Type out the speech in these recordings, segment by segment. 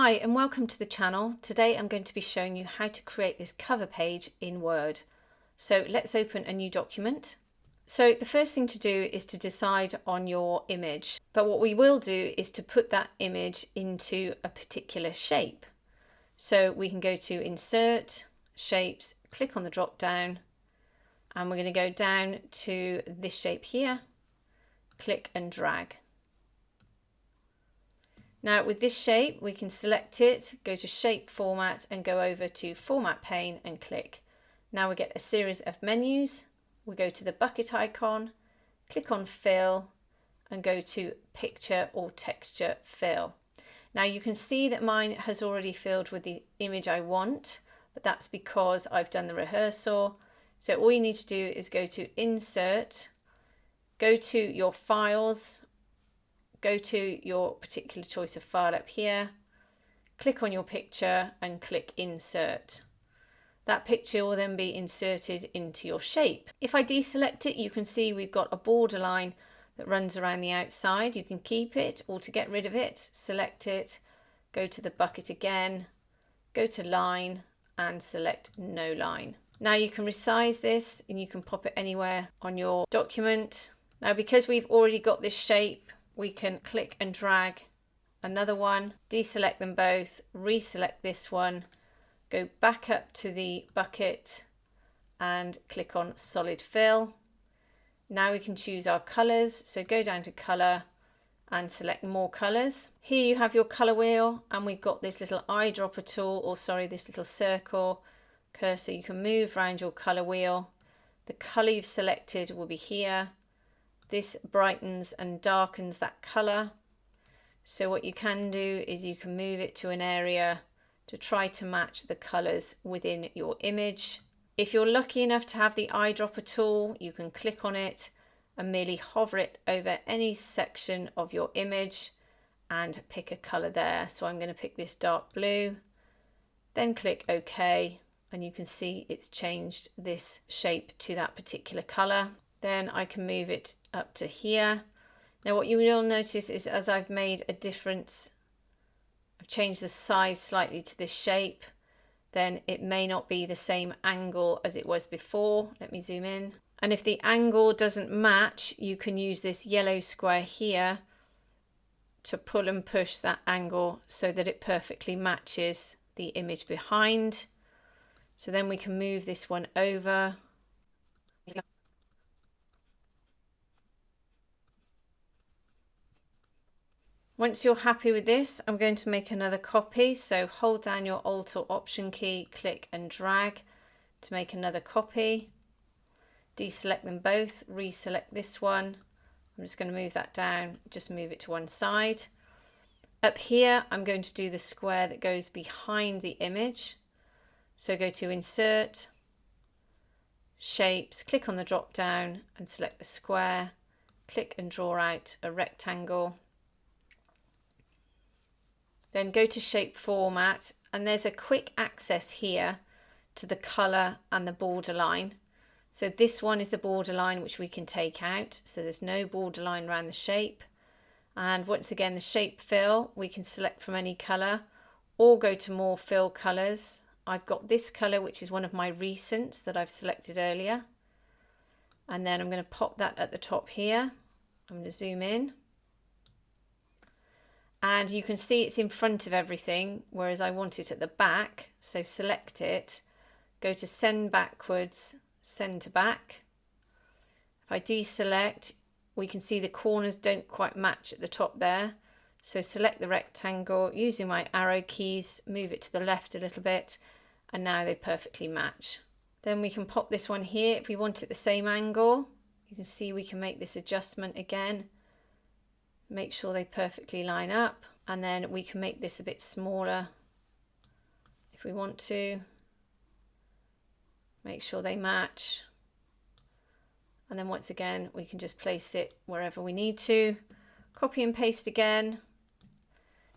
Hi and welcome to the channel. Today I'm going to be showing you how to create this cover page in Word. So let's open a new document. So the first thing to do is to decide on your image, but what we will do is to put that image into a particular shape. So we can go to Insert, Shapes, click on the drop down, and we're going to go down to this shape here, click and drag. Now with this shape, we can select it, go to Shape Format and go over to Format pane and click. Now we get a series of menus. We go to the bucket icon, click on Fill and go to Picture or Texture Fill. Now you can see that mine has already filled with the image I want, but that's because I've done the rehearsal. So all you need to do is go to Insert, go to your files, go to your particular choice of file up here, click on your picture and click Insert. That picture will then be inserted into your shape. If I deselect it, you can see we've got a borderline that runs around the outside. You can keep it, or to get rid of it, select it, go to the bucket again, go to Line and select No Line. Now you can resize this and you can pop it anywhere on your document. Now because we've already got this shape, we can click and drag another one, deselect them both, reselect this one, go back up to the bucket and click on Solid Fill. Now we can choose our colours, so go down to Colour and select More Colours. Here you have your colour wheel and we've got this little eyedropper tool, or sorry, this little circle cursor. You can move around your colour wheel. The colour you've selected will be here. This brightens and darkens that colour. So what you can do is you can move it to an area to try to match the colours within your image. If you're lucky enough to have the eyedropper tool, you can click on it and merely hover it over any section of your image and pick a colour there. So I'm going to pick this dark blue, then click OK, and you can see it's changed this shape to that particular colour. Then I can move it up to here. Now what you will notice is as I've made a difference, I've changed the size slightly to this shape, then it may not be the same angle as it was before. Let me zoom in. And if the angle doesn't match, you can use this yellow square here to pull and push that angle so that it perfectly matches the image behind. So then we can move this one over. Once you're happy with this, I'm going to make another copy. So hold down your Alt or Option key, click and drag to make another copy. Deselect them both, reselect this one. I'm just going to move that down, just move it to one side. Up here, I'm going to do the square that goes behind the image. So go to Insert, Shapes, click on the drop down and select the square. Click and draw out a rectangle. Then go to Shape Format, and there's a quick access here to the colour and the borderline. So this one is the borderline which we can take out, so there's no borderline around the shape. And once again, the shape fill, we can select from any colour or go to more fill colours. I've got this colour, which is one of my recents that I've selected earlier. And then I'm going to pop that at the top here. I'm going to zoom in. And you can see it's in front of everything, whereas I want it at the back. So select it, go to Send Backwards, Send to Back. If I deselect, we can see the corners don't quite match at the top there. So select the rectangle, using my arrow keys, move it to the left a little bit, and now they perfectly match. Then we can pop this one here. If we want it the same angle, you can see we can make this adjustment again. Make sure they perfectly line up, and then we can make this a bit smaller if we want to. Make sure they match, and then once again we can just place it wherever we need to. Copy and paste again,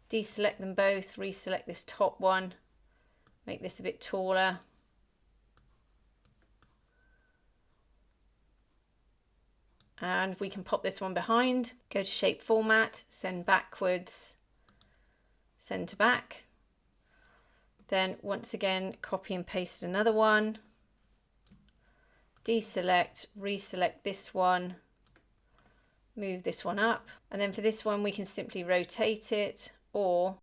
deselect them both, reselect this top one, make this a bit taller. And we can pop this one behind, go to Shape Format, Send Backwards, Send to Back. Then once again, copy and paste another one, deselect, reselect this one, move this one up. And then for this one, we can simply rotate it or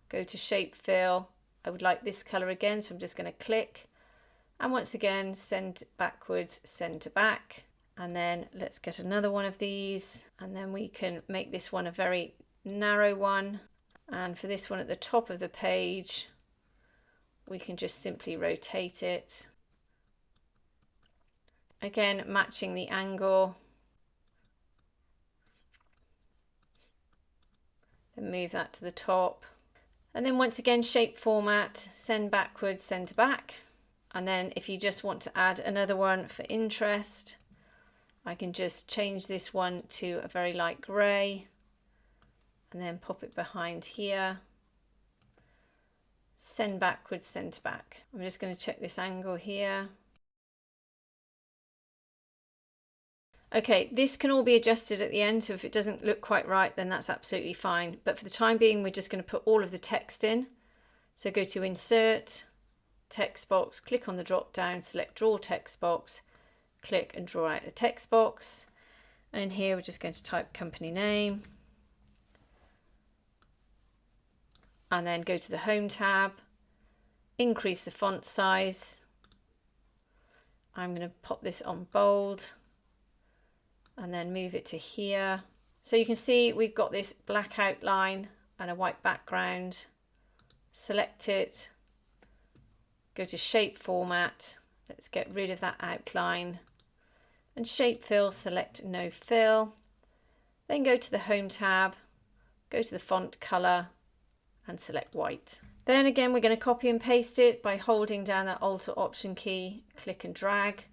go to shape fill. I would like this color again, so I'm just going to click. And once again, send backwards, send to back. And then let's get another one of these. And then we can make this one a very narrow one. And for this one at the top of the page, we can just simply rotate it. Again, matching the angle. Then move that to the top. And then once again, shape format, send backwards, send to back. And then if you just want to add another one for interest, I can just change this one to a very light grey and then pop it behind here. Send backwards, send to back. I'm just going to check this angle here. Okay, this can all be adjusted at the end, so if it doesn't look quite right, then that's absolutely fine. But for the time being, we're just going to put all of the text in. So go to Insert, Text Box, click on the drop down, select Draw Text Box, click and draw out a text box. And in here, we're just going to type company name. And then go to the Home tab, increase the font size. I'm going to pop this on bold. And then move it to here. So you can see we've got this black outline and a white background. Select it, go to shape format. Let's get rid of that outline. And shape fill, select no fill. Then go to the Home tab, go to the font color and select white. Then again, we're going to copy and paste it by holding down that Alt or Option key, click and drag.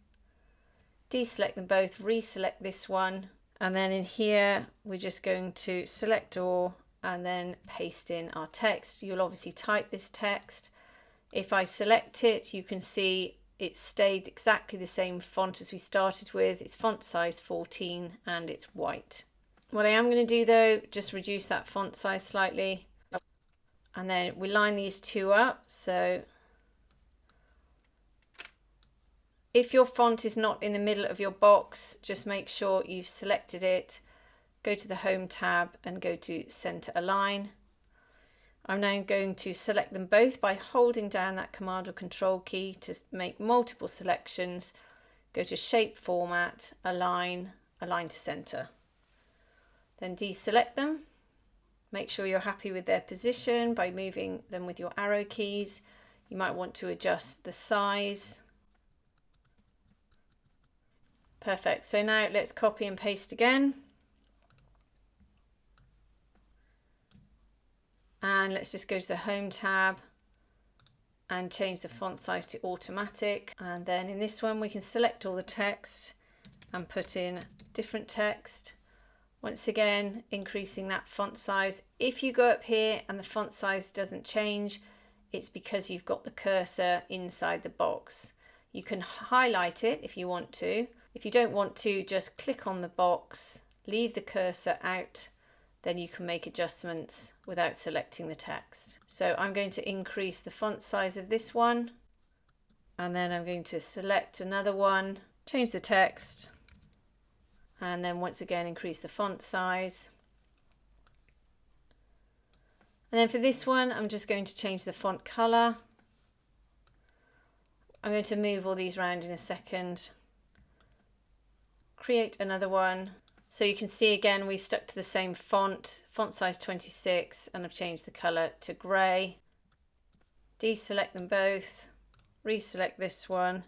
Deselect them both, reselect this one, and then in here we're just going to select all and then paste in our text. You'll obviously type this text. If I select it, you can see it stayed exactly the same font as we started with. It's font size 14 and it's white. What I am going to do though, just reduce that font size slightly, and then we line these two up. So if your font is not in the middle of your box, just make sure you've selected it. Go to the Home tab and go to Center Align. I'm now going to select them both by holding down that Command or Control key to make multiple selections. Go to Shape Format, Align, Align to Center. Then deselect them. Make sure you're happy with their position by moving them with your arrow keys. You might want to adjust the size. Perfect. So now let's copy and paste again. And let's just go to the Home tab and change the font size to automatic. And then in this one, we can select all the text and put in different text. Once again, increasing that font size. If you go up here and the font size doesn't change, it's because you've got the cursor inside the box. You can highlight it if you want to. If you don't want to, just click on the box, leave the cursor out, then you can make adjustments without selecting the text. So I'm going to increase the font size of this one, and then I'm going to select another one, change the text, and then once again increase the font size. And then for this one, I'm just going to change the font color. I'm going to move all these around in a second. Create another one. So you can see again, we stuck to the same font size 26, and I've changed the color to gray. Deselect them both, reselect this one.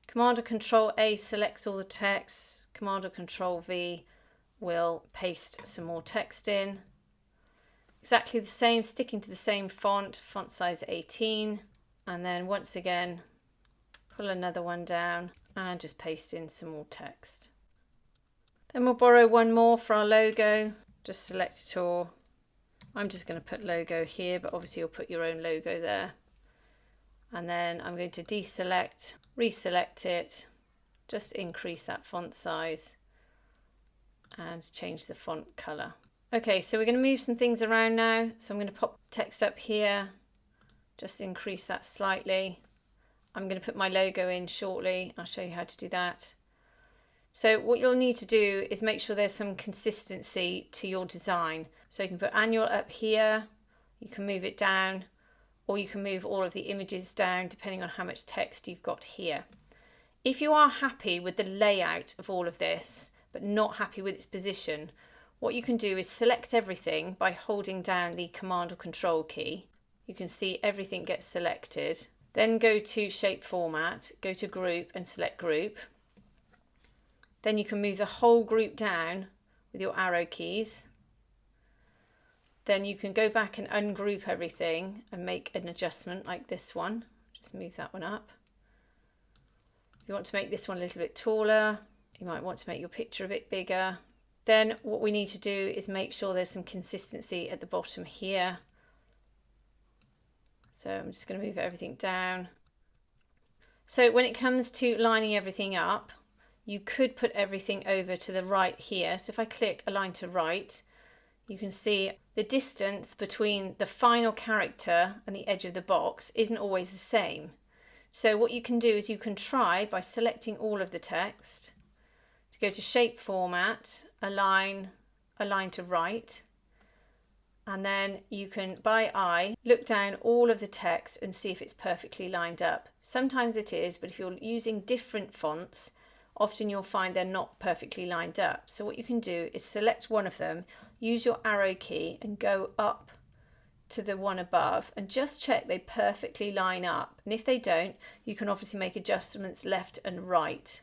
Command or Control A selects all the text. Command or Control V will paste some more text in. Exactly the same, sticking to the same font size 18. And then once again, pull another one down and just paste in some more text. Then we'll borrow one more for our logo. Just select it all. I'm just going to put logo here, but obviously you'll put your own logo there. And then I'm going to deselect, reselect it, just increase that font size and change the font color. Okay, so we're going to move some things around now. So I'm going to pop text up here, Just increase that slightly. I'm going to put my logo in shortly. I'll show you how to do that. So what you'll need to do is make sure there's some consistency to your design. So you can put annual up here, you can move it down, or you can move all of the images down depending on how much text you've got here. If you are happy with the layout of all of this, but not happy with its position, what you can do is select everything by holding down the Command or Control key. You can see everything gets selected. Then go to Shape Format, go to Group and select Group. Then you can move the whole group down with your arrow keys. Then you can go back and ungroup everything and make an adjustment like this one. Just move that one up. If you want to make this one a little bit taller, you might want to make your picture a bit bigger. Then what we need to do is make sure there's some consistency at the bottom here. So I'm just going to move everything down. So when it comes to lining everything up, you could put everything over to the right here. So if I click Align to Right, you can see the distance between the final character and the edge of the box isn't always the same. So what you can do is you can try by selecting all of the text to go to Shape Format, Align to Right, and then you can, by eye, look down all of the text and see if it's perfectly lined up. Sometimes it is, but if you're using different fonts, often you'll find they're not perfectly lined up. So what you can do is select one of them, use your arrow key and go up to the one above and just check they perfectly line up. And if they don't, you can obviously make adjustments left and right.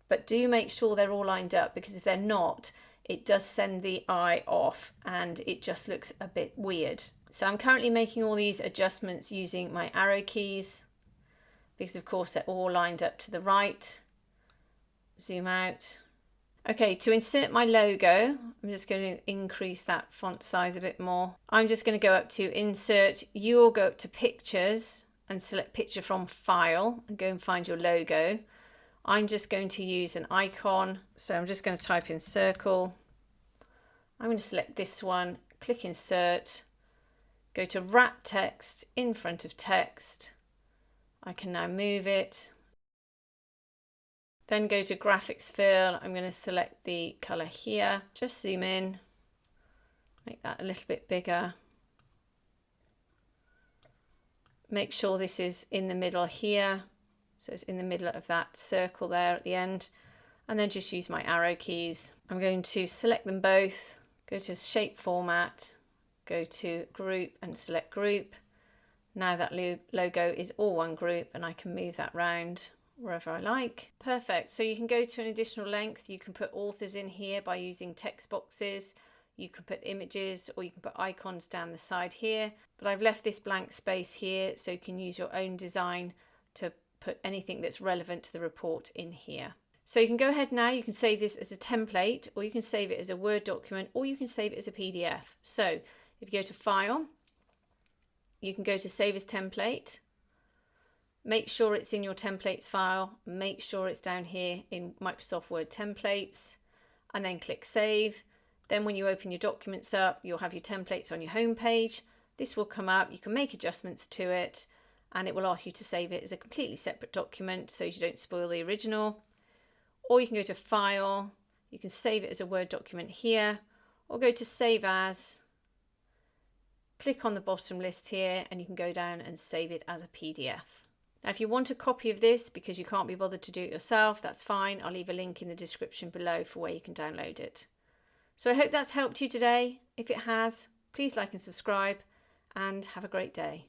But do make sure they're all lined up, because if they're not, it does send the eye off and it just looks a bit weird. So I'm currently making all these adjustments using my arrow keys because of course they're all lined up to the right. Zoom out. Okay, to insert my logo, I'm just going to increase that font size a bit more. I'm just going to go up to Insert. You'll go up to Pictures and select Picture from File and go and find your logo. I'm just going to use an icon, so I'm just going to type in circle. I'm going to select this one, click Insert, go to Wrap Text in front of text. I can now move it. Then go to Graphics Fill. I'm going to select the color here. Just zoom in, make that a little bit bigger. Make sure this is in the middle here. So it's in the middle of that circle there at the end. And then just use my arrow keys. I'm going to select them both, go to Shape Format, go to Group and select Group. Now that logo is all one group and I can move that round wherever I like. Perfect. So you can go to an additional length. You can put authors in here by using text boxes. You can put images or you can put icons down the side here. But I've left this blank space here so you can use your own design to put anything that's relevant to the report in here. So you can go ahead now, you can save this as a template, or you can save it as a Word document, or you can save it as a PDF. So if you go to File, you can go to Save as Template. Make sure it's in your templates file, make sure it's down here in Microsoft Word templates, and then click Save. Then when you open your documents up, you'll have your templates on your home page. This will come up, you can make adjustments to it, and it will ask you to save it as a completely separate document so you don't spoil the original. Or you can go to File, you can save it as a Word document here, or go to Save As, click on the bottom list here, and you can go down and save it as a PDF. Now, if you want a copy of this because you can't be bothered to do it yourself, that's fine. I'll leave a link in the description below for where you can download it. So I hope that's helped you today. If it has, please like and subscribe, and have a great day.